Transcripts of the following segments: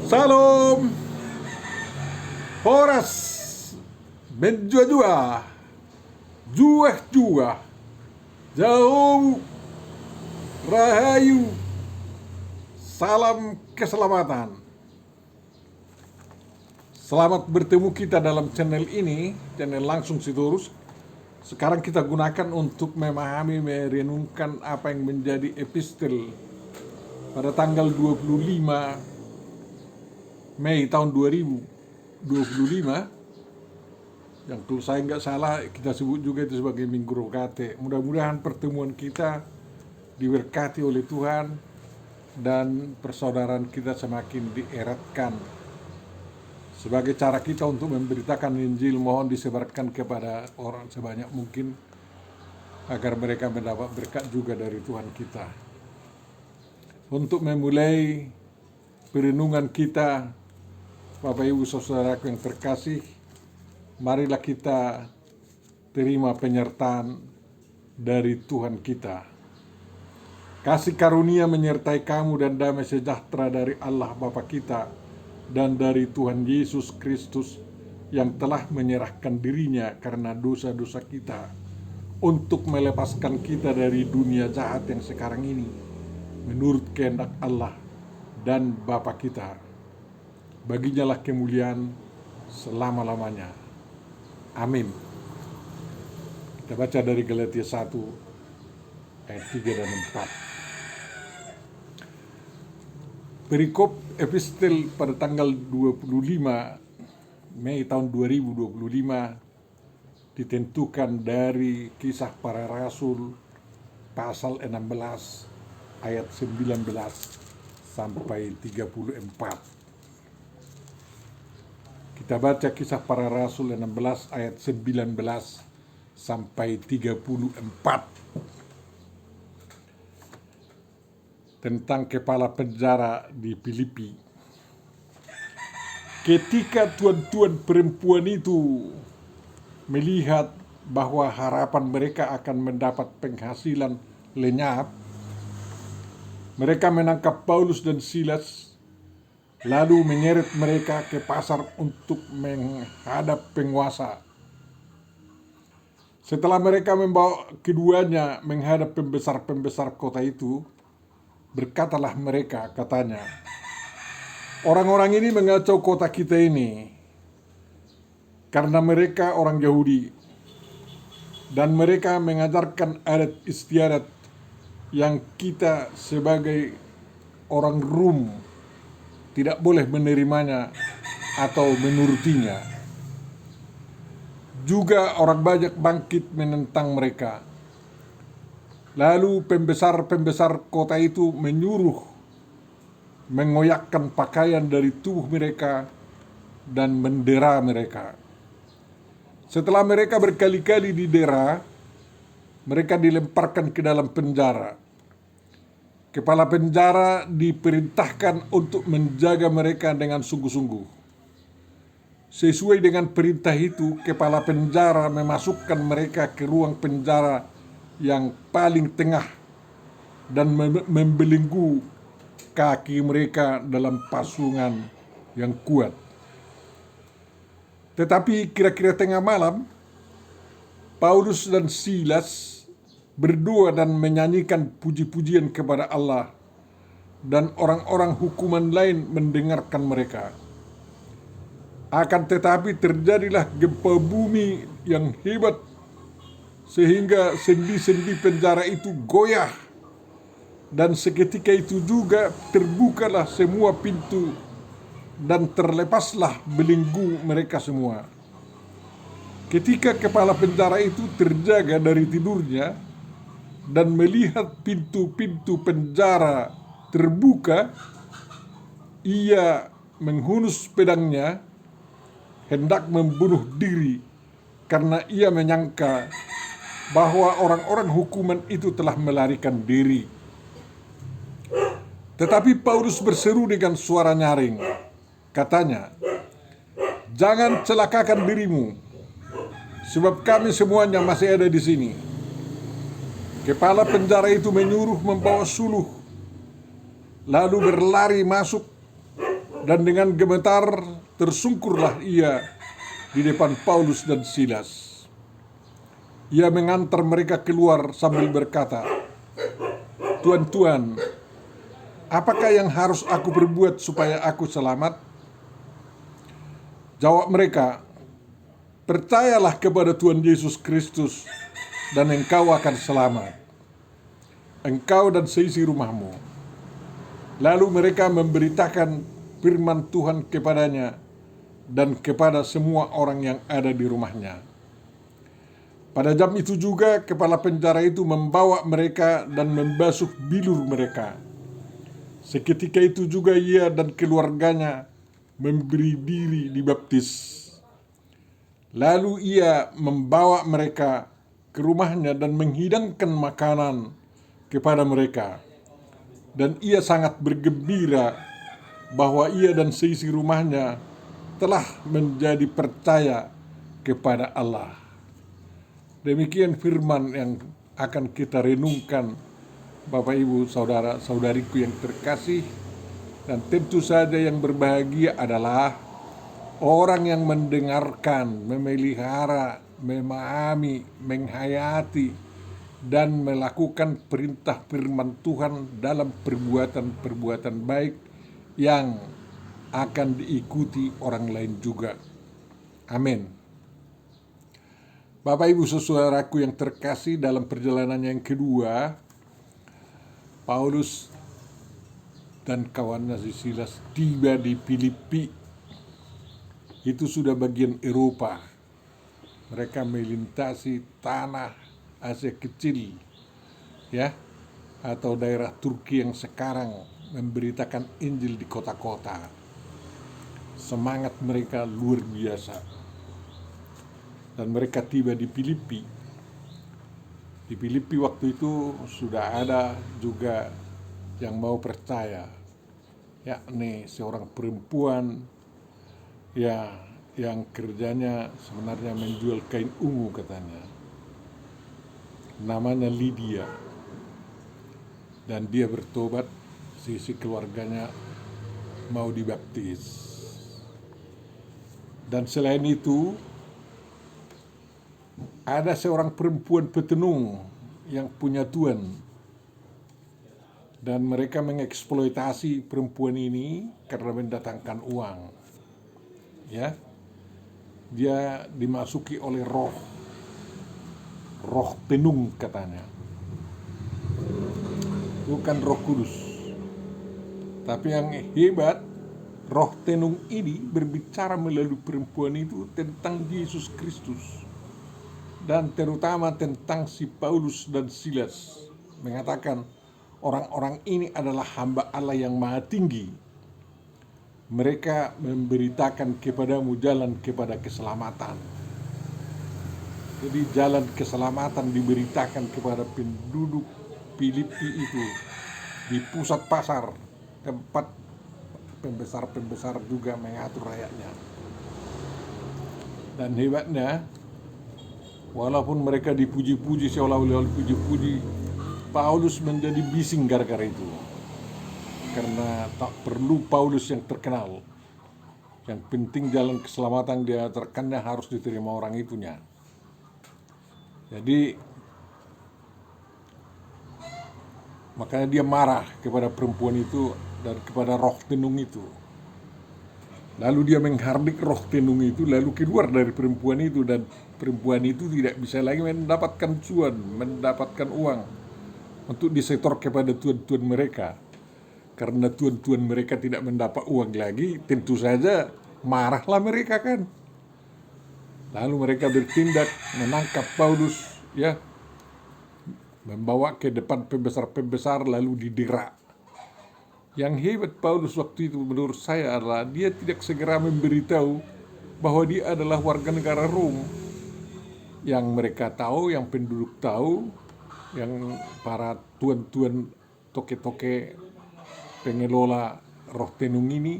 Salam, Horas, menjua-jua, juah-juah, jauh, rahayu, salam keselamatan. Selamat bertemu kita dalam channel ini, channel Langsung Sitorus. Sekarang kita gunakan untuk memahami, merenungkan apa yang menjadi epistel pada tanggal 25 Mei tahun 2025, yang kalau saya nggak salah kita sebut juga itu sebagai Minggu Rokate. Mudah-mudahan pertemuan kita diberkati oleh Tuhan dan persaudaraan kita semakin dieratkan. Sebagai cara kita untuk memberitakan Injil, mohon disebarkan kepada orang sebanyak mungkin agar mereka mendapat berkat juga dari Tuhan kita. Untuk memulai perenungan kita, Bapak Ibu Saudaraku yang terkasih, marilah kita terima penyertaan dari Tuhan kita. Kasih karunia menyertai kamu dan damai sejahtera dari Allah Bapa kita dan dari Tuhan Yesus Kristus yang telah menyerahkan dirinya karena dosa-dosa kita untuk melepaskan kita dari dunia jahat yang sekarang ini menurut kehendak Allah dan Bapa kita. Baginya lah kemuliaan selama-lamanya. Amin. Kita baca dari Galatia 1 ayat 3 dan 4. Perikop epistel pada tanggal 25 Mei tahun 2025 ditentukan dari Kisah Para Rasul pasal 16 ayat 19 sampai 34. Kita baca Kisah Para Rasul 16 ayat 19 sampai 34. Tentang kepala penjara di Filipi. Ketika tuan-tuan perempuan itu melihat bahwa harapan mereka akan mendapat penghasilan lenyap, mereka menangkap Paulus dan Silas, lalu menyeret mereka ke pasar untuk menghadap penguasa. Setelah mereka membawa keduanya menghadap pembesar-pembesar kota itu, berkatalah mereka, katanya, orang-orang ini mengacau kota kita ini karena mereka orang Yahudi dan mereka mengajarkan adat istiadat yang kita sebagai orang Rum tidak boleh menerimanya atau menurutinya. Juga orang banyak bangkit menentang mereka. Lalu pembesar-pembesar kota itu menyuruh mengoyakkan pakaian dari tubuh mereka dan mendera mereka. Setelah mereka berkali-kali didera, mereka dilemparkan ke dalam penjara. Kepala penjara diperintahkan untuk menjaga mereka dengan sungguh-sungguh. Sesuai dengan perintah itu, kepala penjara memasukkan mereka ke ruang penjara yang paling tengah dan membelenggu kaki mereka dalam pasungan yang kuat. Tetapi kira-kira tengah malam, Paulus dan Silas berdoa dan menyanyikan puji-pujian kepada Allah, dan orang-orang hukuman lain mendengarkan mereka. Akan tetapi terjadilah gempa bumi yang hebat sehingga sendi-sendi penjara itu goyah, dan seketika itu juga terbukalah semua pintu dan terlepaslah belenggu mereka semua. Ketika kepala penjara itu terjaga dari tidurnya dan melihat pintu-pintu penjara terbuka, ia menghunus pedangnya hendak membunuh diri karena ia menyangka bahwa orang-orang hukuman itu telah melarikan diri. Tetapi Paulus berseru dengan suara nyaring. Katanya, "Jangan celakakan dirimu, sebab kami semuanya masih ada di sini." Kepala penjara itu menyuruh membawa suluh, lalu berlari masuk Dan dengan gemetar tersungkurlah ia di depan Paulus dan Silas. Ia mengantar mereka keluar sambil berkata, "Tuan-tuan, apakah yang harus aku perbuat supaya aku selamat?" Jawab mereka, "Percayalah kepada Tuhan Yesus Kristus dan engkau akan selamat, engkau dan seisi rumahmu." Lalu mereka memberitakan firman Tuhan kepadanya dan kepada semua orang yang ada di rumahnya. Pada jam itu juga kepala penjara itu membawa mereka dan membasuh bilur mereka. Seketika itu juga ia dan keluarganya memberi diri dibaptis. Lalu ia membawa mereka ke rumahnya dan menghidangkan makanan kepada mereka. Dan ia sangat bergembira bahwa ia dan seisi rumahnya telah menjadi percaya kepada Allah. Demikian firman yang akan kita renungkan, Bapak Ibu, Saudara Saudariku yang terkasih. Dan tentu saja yang berbahagia adalah orang yang mendengarkan, memelihara, memahami, menghayati, dan melakukan perintah firman Tuhan dalam perbuatan-perbuatan baik yang akan diikuti orang lain juga. Amin. Bapak Ibu saudaraku yang terkasih, dalam perjalanan yang kedua, Paulus dan kawannya Silas tiba di Filipi. Itu sudah bagian Eropa. Mereka melintasi tanah Asia Kecil, ya, atau daerah Turki yang sekarang memberitakan Injil di kota-kota. Semangat mereka luar biasa. Dan mereka tiba di Filipi. Di Filipi waktu itu sudah ada juga yang mau percaya, yakni seorang perempuan ya yang kerjanya sebenarnya menjual kain ungu katanya. Namanya Lydia. Dan dia bertobat, sisi keluarganya mau dibaptis. Dan selain itu ada seorang perempuan petenung yang punya tuan. Dan mereka mengeksploitasi perempuan ini karena mendatangkan uang. Ya. Dia dimasuki oleh roh tenung katanya. Bukan Roh Kudus. Tapi yang hebat, roh tenung ini berbicara melalui perempuan itu tentang Yesus Kristus. Dan terutama tentang si Paulus dan Silas. Mengatakan orang-orang ini adalah hamba Allah yang maha tinggi. Mereka memberitakan kepadamu jalan kepada keselamatan. Jadi jalan keselamatan diberitakan kepada penduduk Filipi itu di pusat pasar, tempat pembesar-pembesar juga mengatur rakyatnya. Dan hebatnya, walaupun mereka dipuji-puji seolah-olah dipuji-puji, Paulus menjadi bising gara-gara itu. Karena tak perlu Paulus yang terkenal. Yang penting jalan keselamatan dia terkenal harus diterima orang itunya. Jadi makanya dia marah kepada perempuan itu dan kepada roh tenung itu. Lalu dia menghardik roh tenung itu, lalu keluar dari perempuan itu, dan perempuan itu tidak bisa lagi mendapatkan cuan, mendapatkan uang untuk disetor kepada tuan-tuan mereka. Karena tuan-tuan mereka tidak mendapat uang lagi, tentu saja marahlah mereka kan. Lalu mereka bertindak, menangkap Paulus, ya, membawa ke depan pembesar-pembesar lalu didera. Yang hebat Paulus waktu itu menurut saya adalah dia tidak segera memberitahu bahwa dia adalah warga negara Rom. Yang mereka tahu, yang penduduk tahu, yang para tuan-tuan toke-toke pengelola roh tenung ini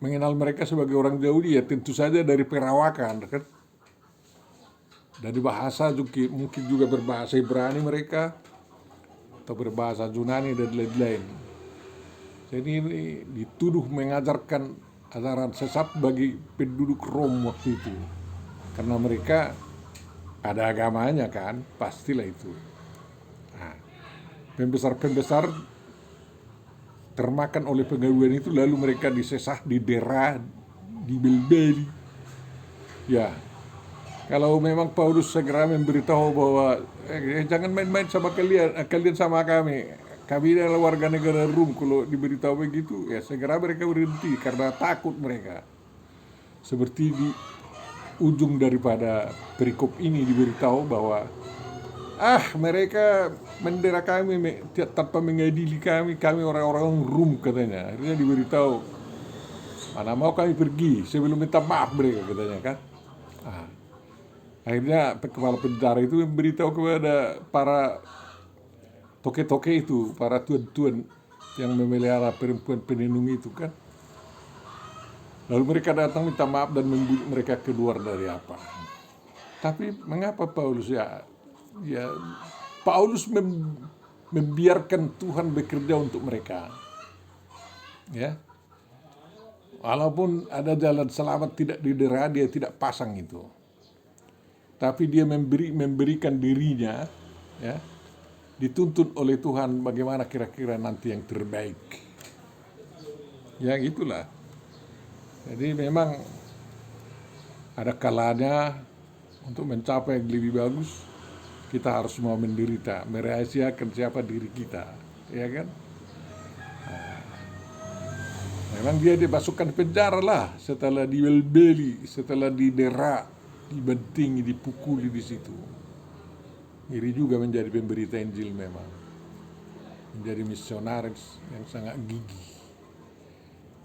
mengenal mereka sebagai orang Yahudi, ya tentu saja dari perawakan kan. Dari bahasa juga, mungkin juga berbahasa Ibrani mereka, atau berbahasa Yunani dan lain-lain. Jadi ini dituduh mengajarkan ajaran sesat bagi penduduk Rom waktu itu. Karena mereka ada agamanya kan, pastilah itu. Nah, pembesar-pembesar termakan oleh pengaduan itu, lalu mereka disesah, didera, dibelbeli. Ya, kalau memang Paulus segera memberitahu bahwa jangan main-main sama kalian sama kami adalah warga negara Rum. Kalau diberitahu begitu, ya segera mereka berhenti karena takut mereka. Seperti di ujung daripada perikop ini diberitahu bahwa mereka mendera kami tanpa mengadili kami orang-orang Rum katanya. Akhirnya diberitahu, mana mau kami pergi sebelum minta maaf mereka katanya kan. Akhirnya kepala penjara itu memberitahu kepada para toke-toke itu, para tuan-tuan yang memelihara perempuan penenung itu kan. Lalu mereka datang minta maaf dan membujuk mereka keluar dari apa. Tapi mengapa Paulus Paulus membiarkan Tuhan bekerja untuk mereka. Ya. Walaupun ada jalan selamat tidak didera, dia tidak pasang itu. Tapi dia memberikan dirinya, ya, dituntut oleh Tuhan bagaimana kira-kira nanti yang terbaik. Ya gitulah. Jadi memang ada kalanya untuk mencapai yang lebih bagus, kita harus mau menderita, merahasiakan siapa diri kita, ya kan? Memang dia dimasukkan penjara lah, setelah dibelbeli, setelah didera, dibentingi, dipukuli di situ. Iri juga menjadi pemberita Injil memang, menjadi misionaris yang sangat gigih.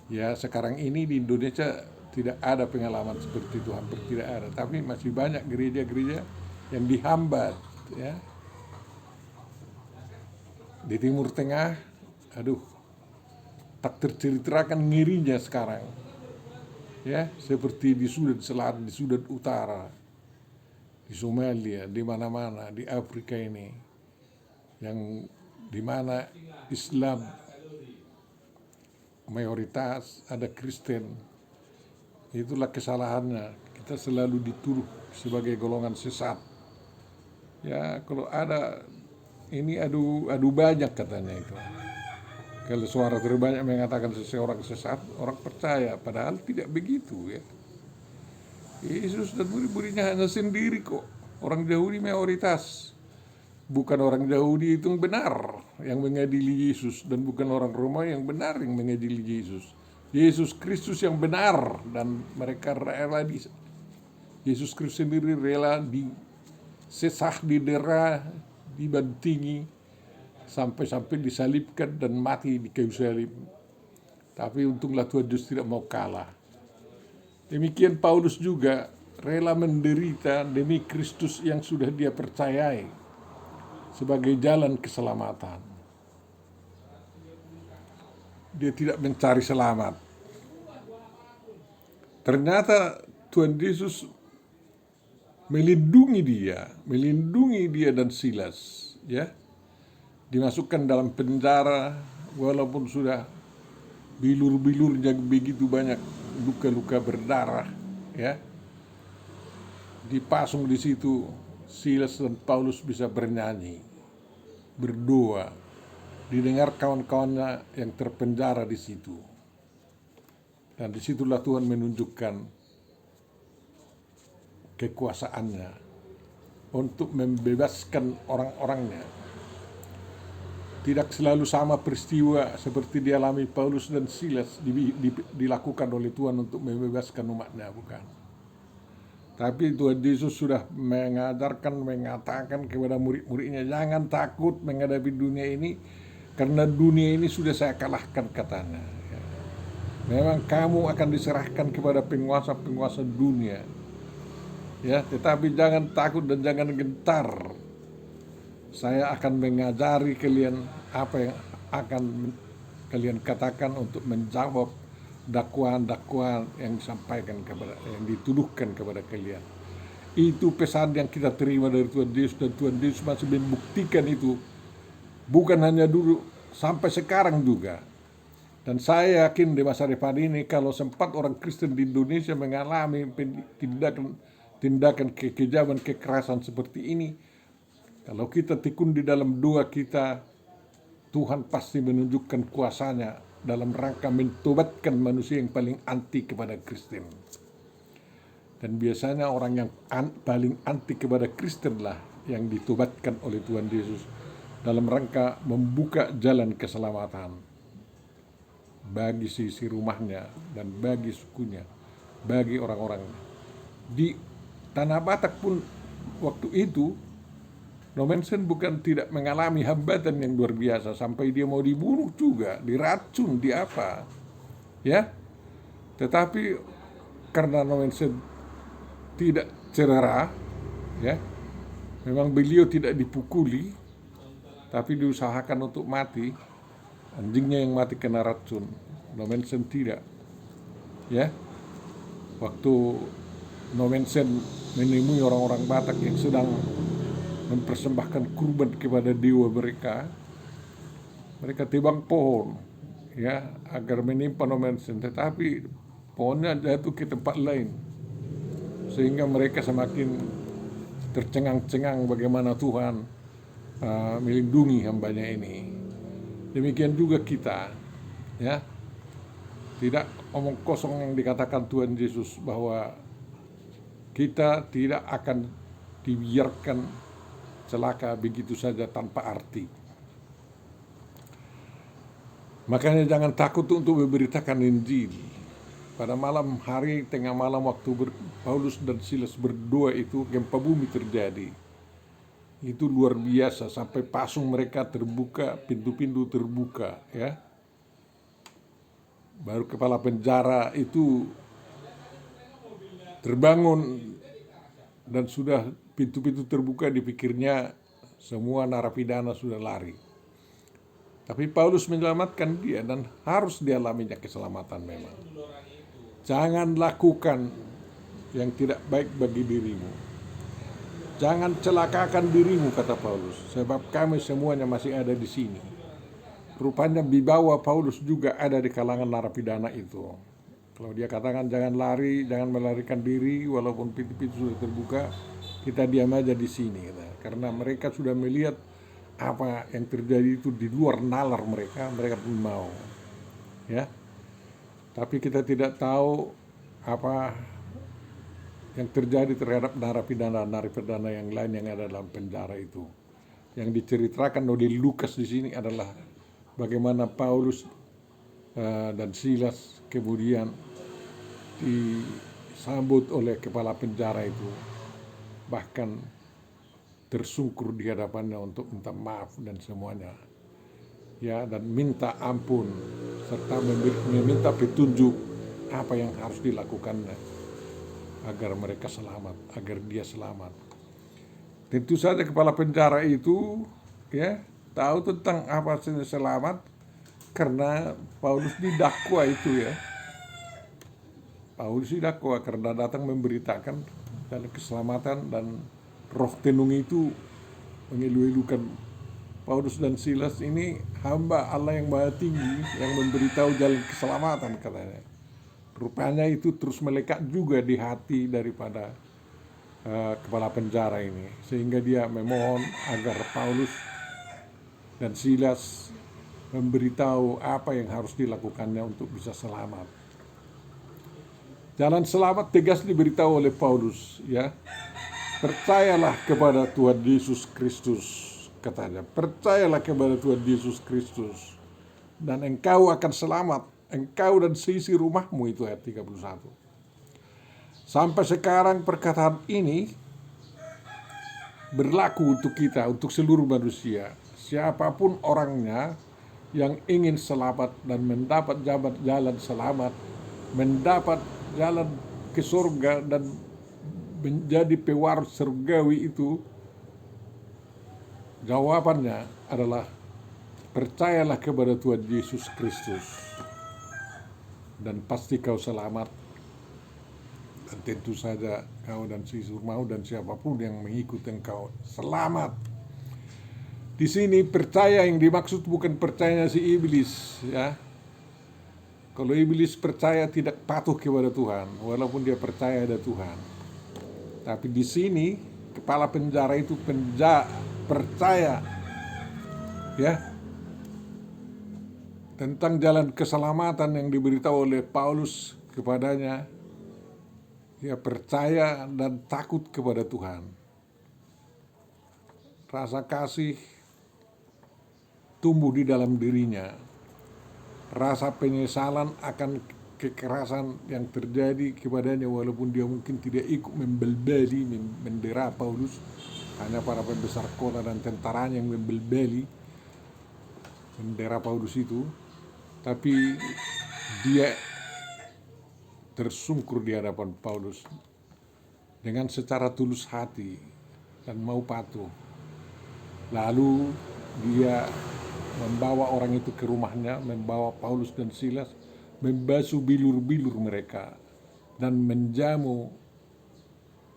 Ya sekarang ini di Indonesia tidak ada pengalaman seperti itu, hampir tidak ada. Tapi masih banyak gereja-gereja yang dihambat, ya. Di Timur Tengah, tak terceritakan ngirinya sekarang. Ya, seperti di Sudan Selatan, di Sudan Utara, di Somalia, di mana-mana, di Afrika ini, yang di mana Islam mayoritas, ada Kristen. Itulah kesalahannya. Kita selalu dituduh sebagai golongan sesat. Ya, kalau ada ini adu banyak katanya itu. Kalau suara terbanyak mengatakan seseorang sesat, orang percaya. Padahal tidak begitu ya. Yesus dan murid-muridnya hanya sendiri kok. Orang Yahudi mayoritas. Bukan orang Yahudi itu yang benar yang mengadili Yesus, dan bukan orang Romawi yang benar yang mengadili Yesus. Yesus Kristus yang benar, dan mereka rela Yesus Kristus sendiri rela disesah, didera, dibantingi, sampai disalibkan dan mati di kayu salib. Tapi untunglah Tuhan Yesus tidak mau kalah. Demikian Paulus juga rela menderita demi Kristus yang sudah dia percayai sebagai jalan keselamatan. Dia tidak mencari selamat. Ternyata Tuhan Yesus melindungi dia dan Silas, ya. Dimasukkan dalam penjara walaupun sudah bilur-bilurnya begitu banyak, luka-luka berdarah, ya. Dipasung di situ, Silas dan Paulus bisa bernyanyi, berdoa, didengar kawan-kawannya yang terpenjara di situ. Dan disitulah Tuhan menunjukkan kekuasaannya untuk membebaskan orang-orangnya. Tidak selalu sama peristiwa seperti dialami Paulus dan Silas dilakukan oleh Tuhan untuk membebaskan umatnya, bukan. Tapi Tuhan Yesus sudah mengatakan kepada murid-muridnya, jangan takut menghadapi dunia ini, karena dunia ini sudah saya kalahkan katanya. Memang kamu akan diserahkan kepada penguasa-penguasa dunia. Ya, tetapi jangan takut dan jangan gentar. Saya akan mengajari kalian apa yang akan kalian katakan untuk menjawab dakwaan-dakwaan yang disampaikan yang dituduhkan kepada kalian. Itu pesan yang kita terima dari Tuhan Yesus, dan Tuhan Yesus masih membuktikan itu bukan hanya dulu, sampai sekarang juga. Dan saya yakin di masa depan ini kalau sempat orang Kristen di Indonesia mengalami tindakan kekejaman, kekerasan seperti ini, kalau kita tekun di dalam doa kita, Tuhan pasti menunjukkan kuasanya dalam rangka mentobatkan manusia yang paling anti kepada Kristen. Dan biasanya orang yang paling anti kepada Kristen lah yang ditobatkan oleh Tuhan Yesus dalam rangka membuka jalan keselamatan bagi sisi rumahnya dan bagi sukunya, bagi orang-orangnya. Di Tanah Batak pun waktu itu Nommensen bukan tidak mengalami hambatan yang luar biasa sampai dia mau dibunuh juga, diracun, di apa, ya. Tetapi karena Nommensen tidak cedera, ya, memang beliau tidak dipukuli, tapi diusahakan untuk mati. Anjingnya yang mati kena racun, Nommensen tidak, ya. Waktu Nommensen menemui orang-orang Batak yang sedang mempersembahkan kurban kepada dewa mereka tebang pohon, ya, agar menimpa Nommensen, tetapi pohonnya jatuh ke tempat lain sehingga mereka semakin tercengang-cengang bagaimana Tuhan melindungi hambanya ini. Demikian juga kita, ya, tidak omong kosong yang dikatakan Tuhan Yesus bahwa kita tidak akan dibiarkan celaka begitu saja tanpa arti. Makanya jangan takut untuk memberitakan Injil. Pada malam hari, tengah malam waktu Paulus dan Silas berdoa itu, gempa bumi terjadi. Itu luar biasa, sampai pasung mereka terbuka, pintu-pintu terbuka, ya. Baru kepala penjara itu terbangun dan sudah pintu-pintu terbuka, dipikirnya semua narapidana sudah lari. Tapi Paulus menyelamatkan dia dan harus dialaminya keselamatan memang. Jangan lakukan yang tidak baik bagi dirimu. Jangan celakakan dirimu, kata Paulus, sebab kami semuanya masih ada di sini. Rupanya di bawah Paulus juga ada di kalangan narapidana itu. Kalau dia katakan jangan lari, jangan melarikan diri, walaupun pintu-pintu sudah terbuka, kita diam aja di sini, karena mereka sudah melihat apa yang terjadi itu di luar nalar mereka pun mau, ya. Tapi kita tidak tahu apa yang terjadi terhadap narapidana yang lain yang ada dalam penjara itu. Yang diceritakan oleh Lukas di sini adalah bagaimana Paulus dan Silas kemudian disambut oleh kepala penjara itu, bahkan tersungkur di hadapannya untuk minta maaf dan semuanya, ya, dan minta ampun serta meminta petunjuk apa yang harus dilakukannya agar mereka selamat, agar dia selamat. Tentu saja kepala penjara itu, ya, tahu tentang apa selamat karena Paulus didakwa itu, ya. Paulus didakwa karena datang memberitakan jalan keselamatan, dan roh tenung itu mengeluh-elukan Paulus dan Silas ini hamba Allah yang Maha Tinggi yang memberitahu jalan keselamatan, katanya. Rupanya itu terus melekat juga di hati daripada kepala penjara ini, sehingga dia memohon agar Paulus dan Silas memberitahu apa yang harus dilakukannya untuk bisa selamat. Jalan selamat tegas diberitahu oleh Paulus, ya. Percayalah kepada Tuhan Yesus Kristus, katanya. Percayalah kepada Tuhan Yesus Kristus dan engkau akan selamat, engkau dan seisi rumahmu, itu ayat 31. Sampai sekarang perkataan ini berlaku untuk kita, untuk seluruh manusia. Siapapun orangnya yang ingin selamat dan mendapat jalan selamat, mendapat jalan ke surga dan menjadi pewaris surgawi, itu jawabannya adalah percayalah kepada Tuhan Yesus Kristus dan pasti kau selamat, dan tentu saja kau dan si surmahu dan siapapun yang mengikuti engkau selamat. Di sini percaya yang dimaksud bukan percayanya si iblis, ya. Kalau iblis percaya tidak patuh kepada Tuhan, walaupun dia percaya ada Tuhan. Tapi di sini kepala penjara itu percaya ya tentang jalan keselamatan yang diberitahu oleh Paulus kepadanya. Dia percaya dan takut kepada Tuhan. Rasa kasih tumbuh di dalam dirinya. Rasa penyesalan akan kekerasan yang terjadi kepadanya, walaupun dia mungkin tidak ikut membelbeli, mendera Paulus, hanya para pembesar kota dan tentaranya yang membelbeli, mendera Paulus itu, tapi dia tersungkur di hadapan Paulus dengan secara tulus hati dan mau patuh. Lalu dia membawa orang itu ke rumahnya, membawa Paulus dan Silas, membasuh bilur-bilur mereka, dan menjamu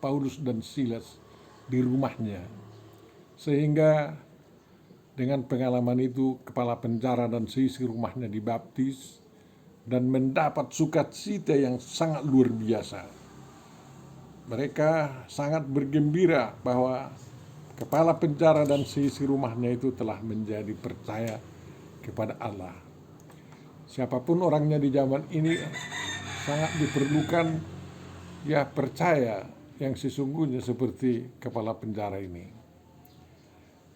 Paulus dan Silas di rumahnya. Sehingga dengan pengalaman itu, kepala penjara dan seisi rumahnya dibaptis, dan mendapat sukacita yang sangat luar biasa. Mereka sangat bergembira bahwa kepala penjara dan seisi rumahnya itu telah menjadi percaya kepada Allah. Siapapun orangnya di zaman ini sangat diperlukan ya percaya yang sesungguhnya seperti kepala penjara ini.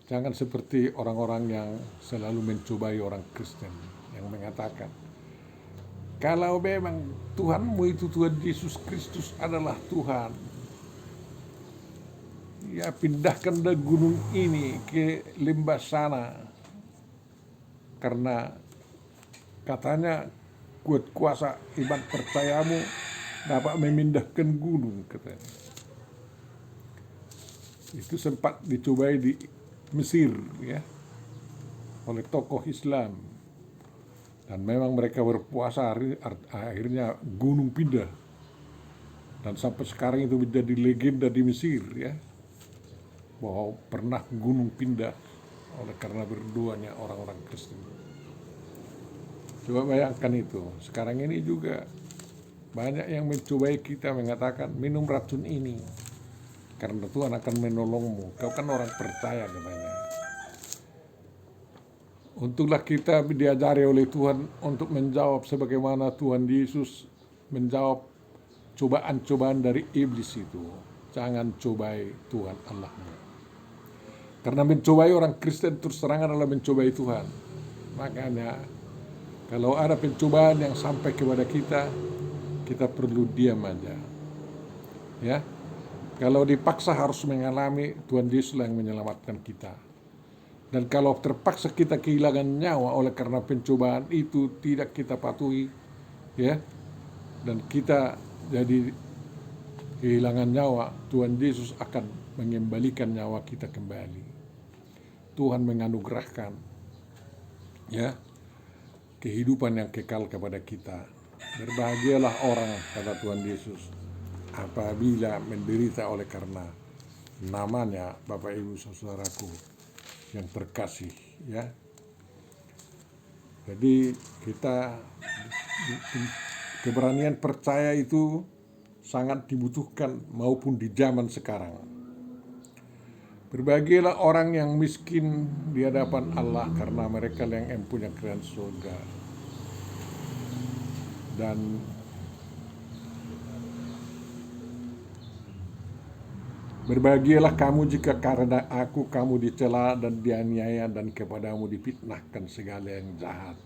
Jangan seperti orang-orang yang selalu mencobai orang Kristen yang mengatakan, kalau memang Tuhanmu itu Tuhan Yesus Kristus adalah Tuhan, ya pindahkanlah gunung ini ke lembah sana, karena katanya kuat kuasa iman percayamu dapat memindahkan gunung, katanya. Itu sempat dicobai di Mesir ya oleh tokoh Islam, dan memang mereka berpuasa, akhirnya gunung pindah, dan sampai sekarang itu menjadi legenda di Mesir ya, bahwa pernah gunung pindah oleh karena berdoanya orang-orang Kristen. Coba bayangkan itu. Sekarang ini juga banyak yang mencobai kita, mengatakan minum racun ini karena Tuhan akan menolongmu. Kau kan orang percaya, katanya. Untunglah kita diajari oleh Tuhan untuk menjawab sebagaimana Tuhan Yesus menjawab cobaan-cobaan dari iblis itu. Jangan cobai Tuhan Allahmu. Karena mencobai orang Kristen terus terang adalah mencobai Tuhan. Makanya kalau ada pencobaan yang sampai kepada kita, kita perlu diam aja. Ya. Kalau dipaksa harus mengalami, Tuhan Yesus yang menyelamatkan kita. Dan kalau terpaksa kita kehilangan nyawa oleh karena pencobaan itu tidak kita patuhi, ya, dan kita jadi kehilangan nyawa, Tuhan Yesus akan mengembalikan nyawa kita kembali. Tuhan menganugerahkan ya kehidupan yang kekal kepada kita. Berbahagialah orang, kata Tuhan Yesus, apabila menderita oleh karena namanya. Bapak Ibu saudaraku yang terkasih ya. Jadi kita keberanian percaya itu sangat dibutuhkan maupun di zaman sekarang. Berbahagialah orang yang miskin di hadapan Allah, karena mereka yang mempunyai kerajaan surga. Dan berbahagialah kamu jika karena aku kamu dicela dan dianiaya dan kepadamu difitnahkan segala yang jahat.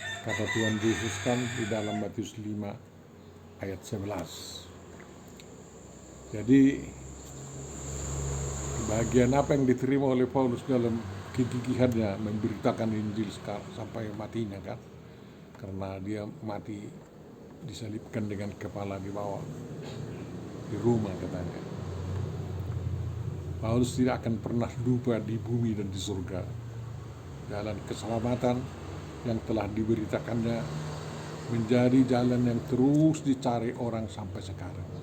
Kata Tuhan Yesus kan di dalam Matius 5 ayat 11. Jadi kebahagiaan apa yang diterima oleh Paulus dalam kegigihannya memberitakan Injil sampai matinya kan, karena dia mati disalibkan dengan kepala di bawah di rumah, katanya. Paulus tidak akan pernah lupa di bumi dan di surga jalan keselamatan yang telah diberitakannya menjadi jalan yang terus dicari orang sampai sekarang.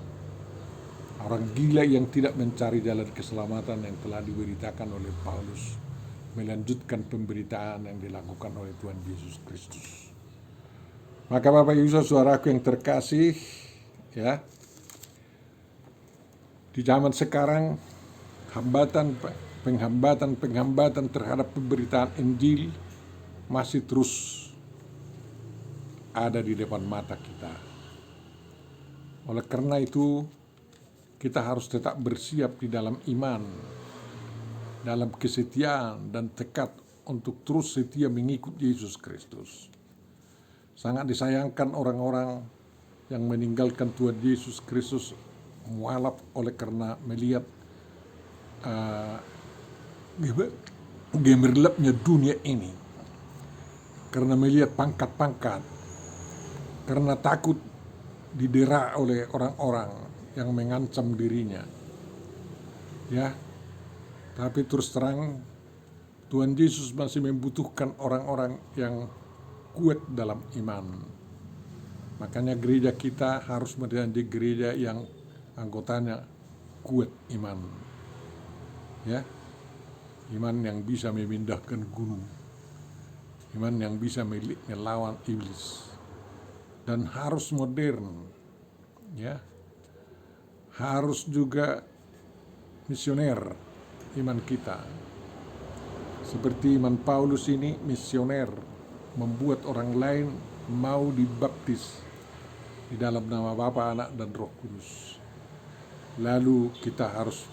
Orang gila yang tidak mencari jalan keselamatan yang telah diberitakan oleh Paulus melanjutkan pemberitaan yang dilakukan oleh Tuhan Yesus Kristus. Maka Bapak Ibu saudaraku yang terkasih, ya, di zaman sekarang penghambatan terhadap pemberitaan Injil masih terus ada di depan mata kita. Oleh karena itu, kita harus tetap bersiap di dalam iman, dalam kesetiaan dan tekad untuk terus setia mengikut Yesus Kristus. Sangat disayangkan orang-orang yang meninggalkan Tuhan Yesus Kristus mualaf oleh karena melihat gemerlapnya dunia ini, karena melihat pangkat-pangkat, karena takut didera oleh orang-orang yang mengancam dirinya. Ya, tapi terus terang Tuhan Yesus masih membutuhkan orang-orang yang kuat dalam iman. Makanya gereja kita harus menjadi gereja yang anggotanya kuat iman. Ya, iman yang bisa memindahkan gunung, iman yang bisa melawan iblis, dan harus modern, ya, harus juga misioner iman kita. Seperti iman Paulus ini misioner, membuat orang lain mau dibaptis di dalam nama Bapa, Anak, dan Roh Kudus. Lalu kita harus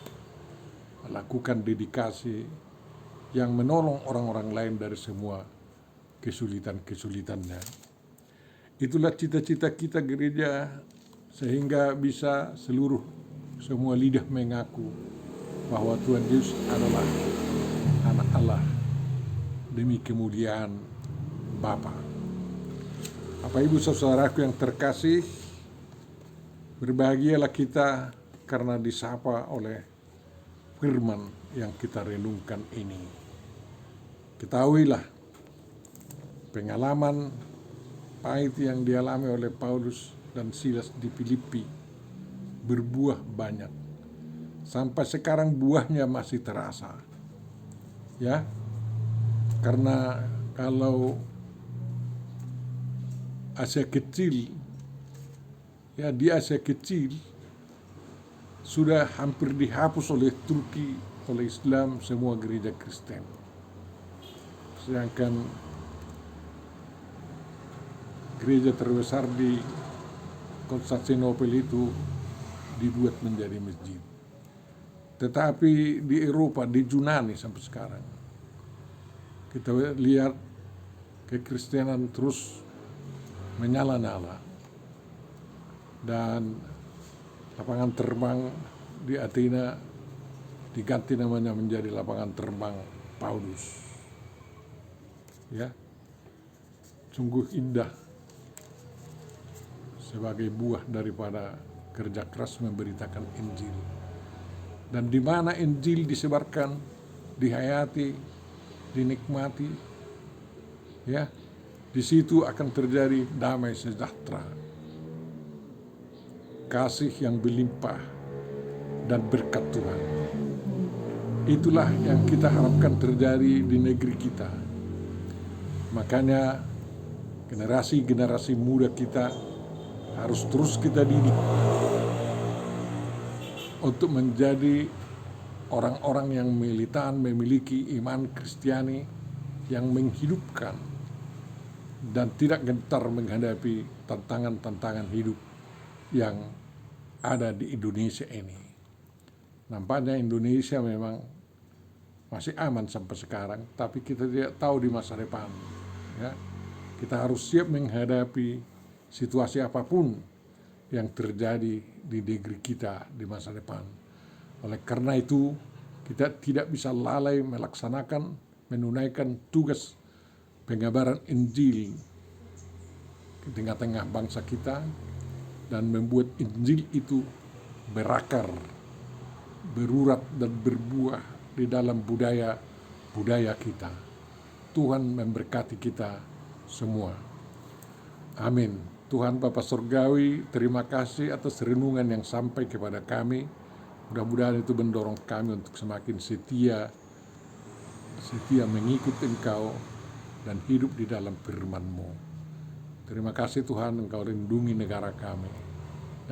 melakukan dedikasi yang menolong orang-orang lain dari semua kesulitan-kesulitannya. Itulah cita-cita kita gereja, sehingga bisa semua lidah mengaku bahwa Tuhan Yesus adalah Anak Allah demi kemuliaan Bapa. Bapak Ibu saudaraku yang terkasih, berbahagialah kita karena disapa oleh firman yang kita renungkan ini. Ketahuilah pengalaman pahit yang dialami oleh Paulus dan Silas di Filipi berbuah banyak. Sampai sekarang buahnya masih terasa. Ya, karena kalau Asia Kecil, ya, di Asia Kecil sudah hampir dihapus oleh Turki, oleh Islam, semua gereja Kristen. Sedangkan gereja terbesar di Konstantinopel itu dibuat menjadi masjid. Tetapi di Eropa, di Yunani sampai sekarang, kita lihat kekristenan terus menyala-nyala. Dan lapangan terbang di Athena diganti namanya menjadi lapangan terbang Paulus. Ya, sungguh indah sebagai buah daripada kerja keras memberitakan Injil. Dan di mana Injil disebarkan, dihayati, dinikmati, ya, di situ akan terjadi damai sejahtera, kasih yang berlimpah, dan berkat Tuhan. Itulah yang kita harapkan terjadi di negeri kita. Makanya generasi-generasi muda kita harus terus kita didik untuk menjadi orang-orang yang militan, memiliki iman Kristiani yang menghidupkan dan tidak gentar menghadapi tantangan-tantangan hidup yang ada di Indonesia ini. Nampaknya Indonesia memang masih aman sampai sekarang, tapi kita tidak tahu di masa depan. Ya, kita harus siap menghadapi situasi apapun yang terjadi di negeri kita di masa depan. Oleh karena itu, kita tidak bisa lalai melaksanakan, menunaikan tugas pengabaran Injil di tengah-tengah bangsa kita dan membuat Injil itu berakar, berurat dan berbuah di dalam budaya kita. Tuhan memberkati kita semua. Amin. Tuhan Bapa Surgawi, terima kasih atas renungan yang sampai kepada kami. Mudah-mudahan itu mendorong kami untuk semakin setia mengikut Engkau dan hidup di dalam firman-Mu. Terima kasih Tuhan, Engkau lindungi negara kami,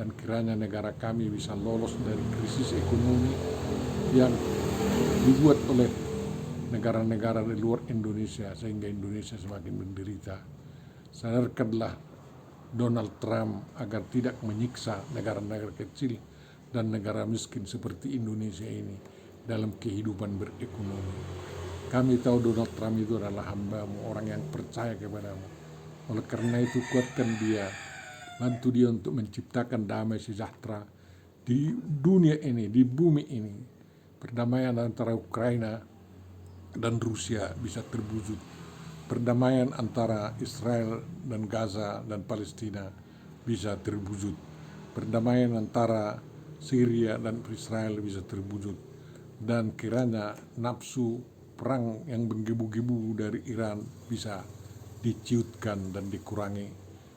dan kiranya negara kami bisa lolos dari krisis ekonomi yang dibuat oleh negara-negara di luar Indonesia, sehingga Indonesia semakin menderita. Sadarkanlah Donald Trump agar tidak menyiksa negara-negara kecil dan negara miskin seperti Indonesia ini dalam kehidupan berekonomi. Kami tahu Donald Trump itu adalah hamba-Mu, orang yang percaya kepadamu. Oleh karena itu kuatkan dia, bantu dia untuk menciptakan damai sejahtera di dunia ini, di bumi ini. Perdamaian antara Ukraina dan Rusia bisa terwujud. Perdamaian antara Israel dan Gaza dan Palestina bisa terwujud. Perdamaian antara Syria dan Israel bisa terwujud. Dan kiranya nafsu perang yang menggebu-gebu dari Iran bisa diciutkan dan dikurangi,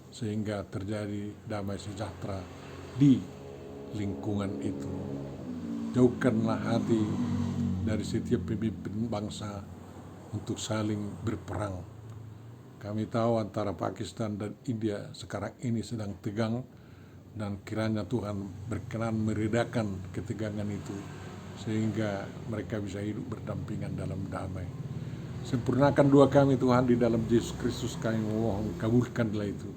sehingga terjadi damai sejahtera di lingkungan itu. Jauhkanlah hati dari setiap pemimpin bangsa untuk saling berperang. Kami tahu antara Pakistan dan India sekarang ini sedang tegang, dan kiranya Tuhan berkenan meredakan ketegangan itu, sehingga mereka bisa hidup berdampingan dalam damai. Sempurnakan doa kami Tuhan di dalam Yesus Kristus, kami memohon, kabulkanlah itu.